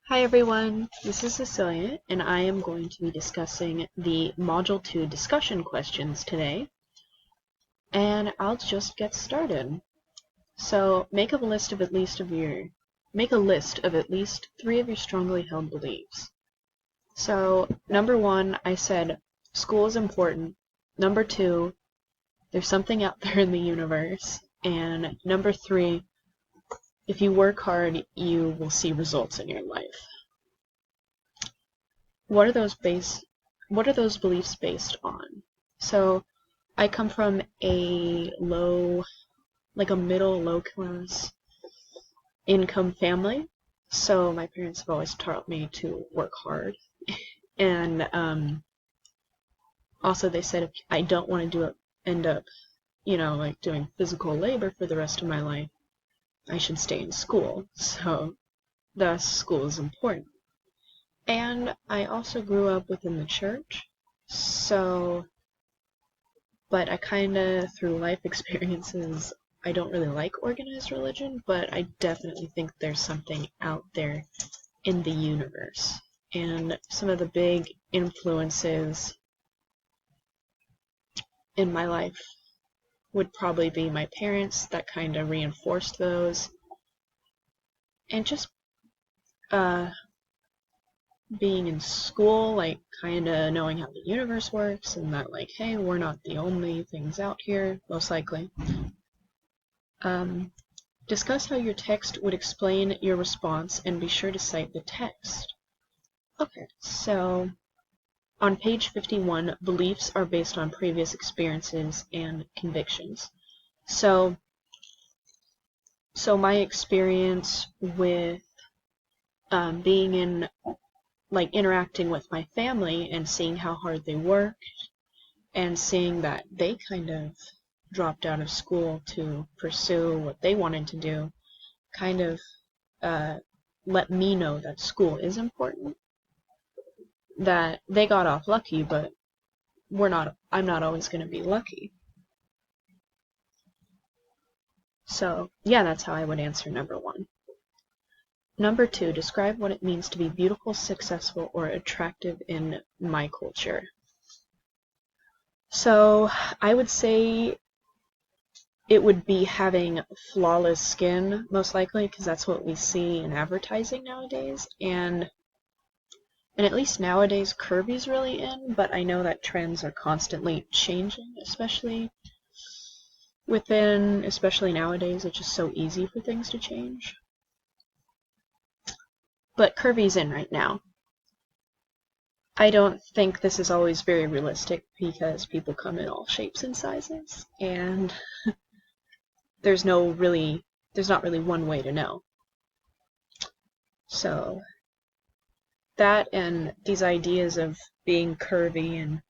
Hi everyone, this is Cecilia, and I am going to be discussing the Module 2 discussion questions today, and I'll just get started. So, make a list of at least 3 of your strongly held beliefs. So, number 1, I said school is important. Number 2, there's something out there in the universe. And number 3, if you work hard, you will see results in your life. What are those beliefs based on? So I come from a middle low class income family. So my parents have always taught me to work hard. And also they said if I don't want to end up, doing physical labor for the rest of my life, I should stay in school. So thus school is important. And I also grew up within the church, but I kinda, through life experiences, I don't really like organized religion, but I definitely think there's something out there in the universe. And some of the big influences in my life would probably be my parents that kinda reinforced those, and just, uh, being in school, like kinda knowing how the universe works and that like, hey, we're not the only things out here, most likely. Discuss how your text would explain your response and be sure to cite the text. Okay, so on page 51, beliefs are based on previous experiences and convictions. So my experience with being in interacting with my family and seeing how hard they work and seeing that they kind of dropped out of school to pursue what they wanted to do kind of let me know that school is important. That they got off lucky, but I'm not always going to be lucky. So, yeah, that's how I would answer number 1. Number 2, describe what it means to be beautiful, successful, or attractive in my culture. So, I would say it would be having flawless skin, most likely, because that's what we see in advertising nowadays. And at least nowadays, curvy's really in, but I know that trends are constantly changing, especially nowadays. It's just so easy for things to change. But curvy's in right now. I don't think this is always very realistic because people come in all shapes and sizes, and there's not really one way to know. So that and these ideas of being curvy and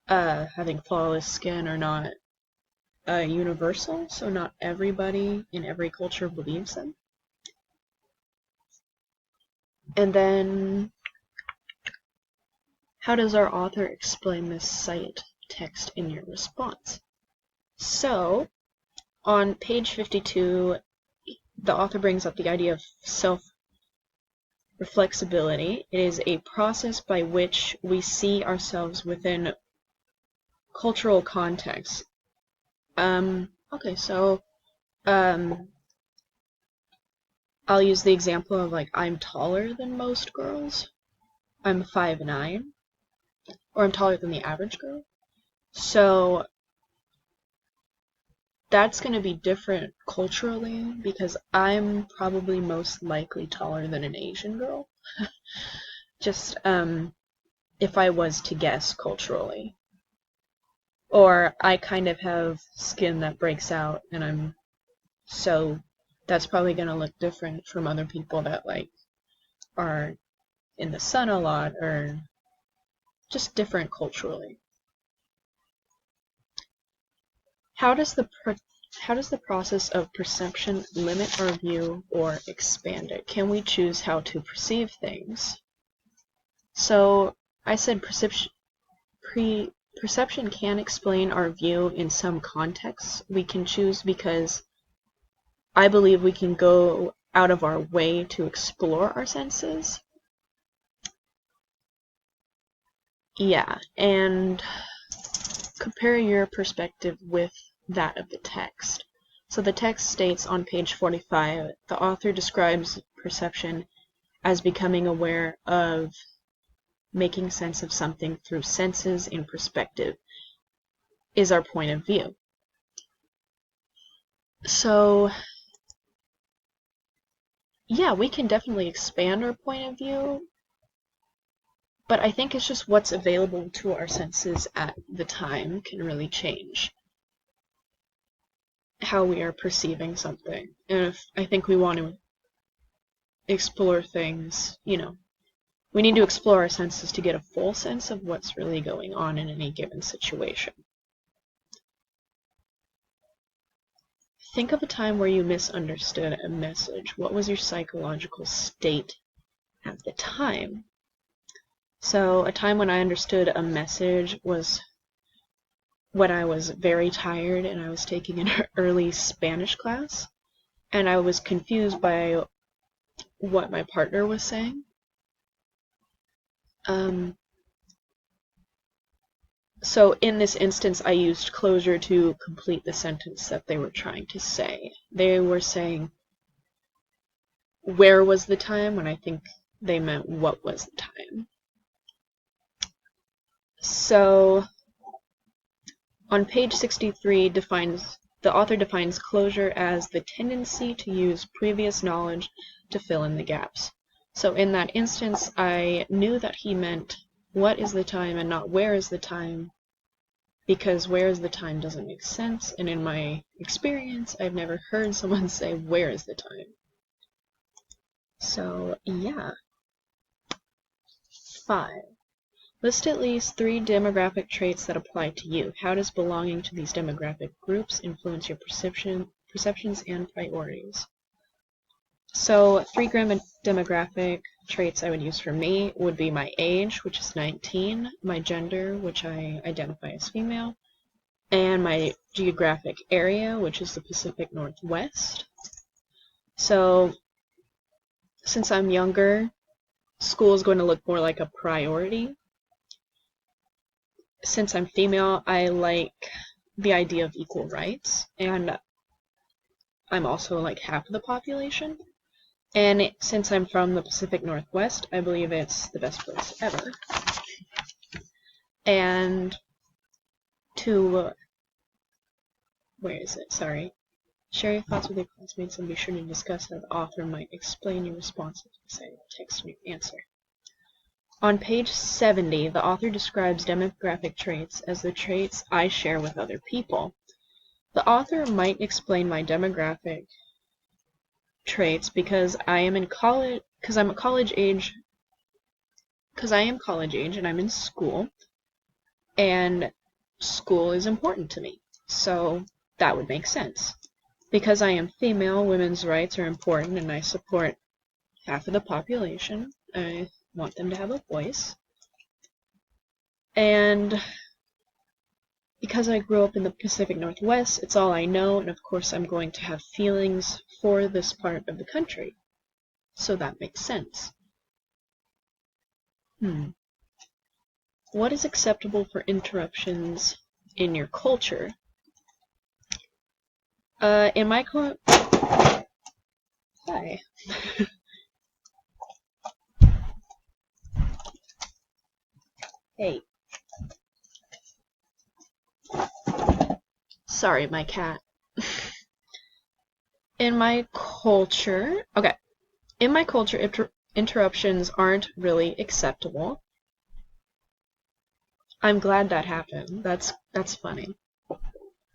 having flawless skin are not universal, so not everybody in every culture believes them. And then, how does our author explain this cite text in your response? So, on page 52, the author brings up the idea of self-reflexibility. It is a process by which we see ourselves within cultural contexts. Okay, so I'll use the example of I'm taller than most girls. I'm 5'9", or I'm taller than the average girl. So that's going to be different culturally because I'm probably most likely taller than an Asian girl. Just if I was to guess culturally. Or I kind of have skin that breaks out and so that's probably going to look different from other people that are in the sun a lot or just different culturally. How does the process of perception limit our view or expand it? Can we choose how to perceive things? So I said perception can explain our view in some contexts. We can choose because I believe we can go out of our way to explore our senses. Yeah, and compare your perspective with that of the text. So the text states on page 45, the author describes perception as becoming aware of making sense of something through senses in perspective is our point of view. So, yeah, we can definitely expand our point of view, but I think it's just what's available to our senses at the time can really change how we are perceiving something. And if I think we want to explore things, we need to explore our senses to get a full sense of what's really going on in any given situation. Think of a time where you misunderstood a message. What was your psychological state at the time? So, a time when I understood a message was when I was very tired and I was taking an early Spanish class, and I was confused by what my partner was saying. So in this instance, I used closure to complete the sentence that they were trying to say. They were saying, where was the time, when I think they meant what was the time. So on page 63, the author defines closure as the tendency to use previous knowledge to fill in the gaps. So in that instance, I knew that he meant what is the time and not where is the time, because where is the time doesn't make sense, and in my experience, I've never heard someone say where is the time. So, yeah. 5. List at least 3 demographic traits that apply to you. How does belonging to these demographic groups influence your perceptions and priorities? So 3 demographic traits I would use for me would be my age, which is 19, my gender, which I identify as female, and my geographic area, which is the Pacific Northwest. So since I'm younger, school is going to look more like a priority. Since I'm female, I like the idea of equal rights, and I'm also like half of the population. And since I'm from the Pacific Northwest, I believe it's the best place ever. And where is it? Sorry. Share your thoughts with your classmates and be sure to discuss how the author might explain your responses beside the text in your answer. On page 70, the author describes demographic traits as the traits I share with other people. The author might explain my demographic traits because I am college age and I'm in school, and school is important to me. So that would make sense. Because I am female, women's rights are important, and I support half of the population. I want them to have a voice. And because I grew up in the Pacific Northwest, it's all I know, and of course I'm going to have feelings for this part of the country. So that makes sense. What is acceptable for interruptions in your culture? In my Hi. Hey. Sorry, my cat. In my culture, interruptions aren't really acceptable. I'm glad that happened. That's funny.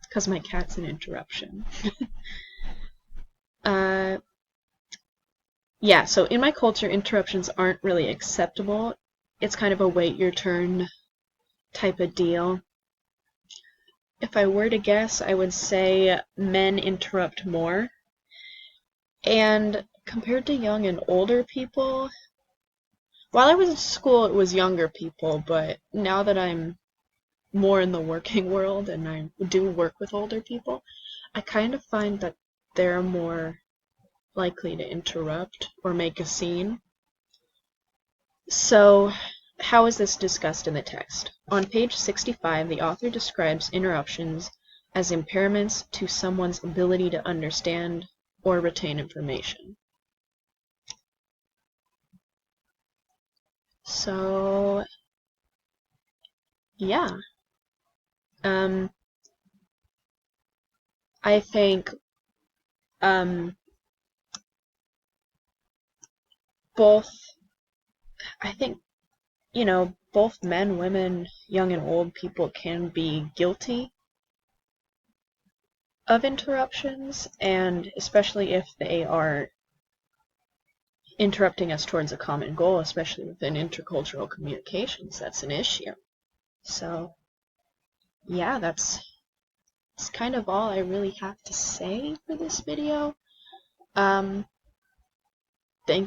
Because my cat's an interruption. Yeah, so in my culture, interruptions aren't really acceptable. It's kind of a wait your turn type of deal. If I were to guess, I would say men interrupt more. And compared to young and older people, while I was in school, it was younger people, but now that I'm more in the working world and I do work with older people, I kind of find that they're more likely to interrupt or make a scene. So, how is this discussed in the text? On page 65, the author describes interruptions as impairments to someone's ability to understand or retain information. So, yeah. I think both, I think, both men, women, young and old people can be guilty of interruptions, and especially if they are interrupting us towards a common goal, especially within intercultural communications, that's an issue. So, yeah, that's kind of all I really have to say for this video. Thank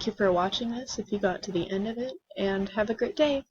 you for watching this if you got to the end of it, and have a great day.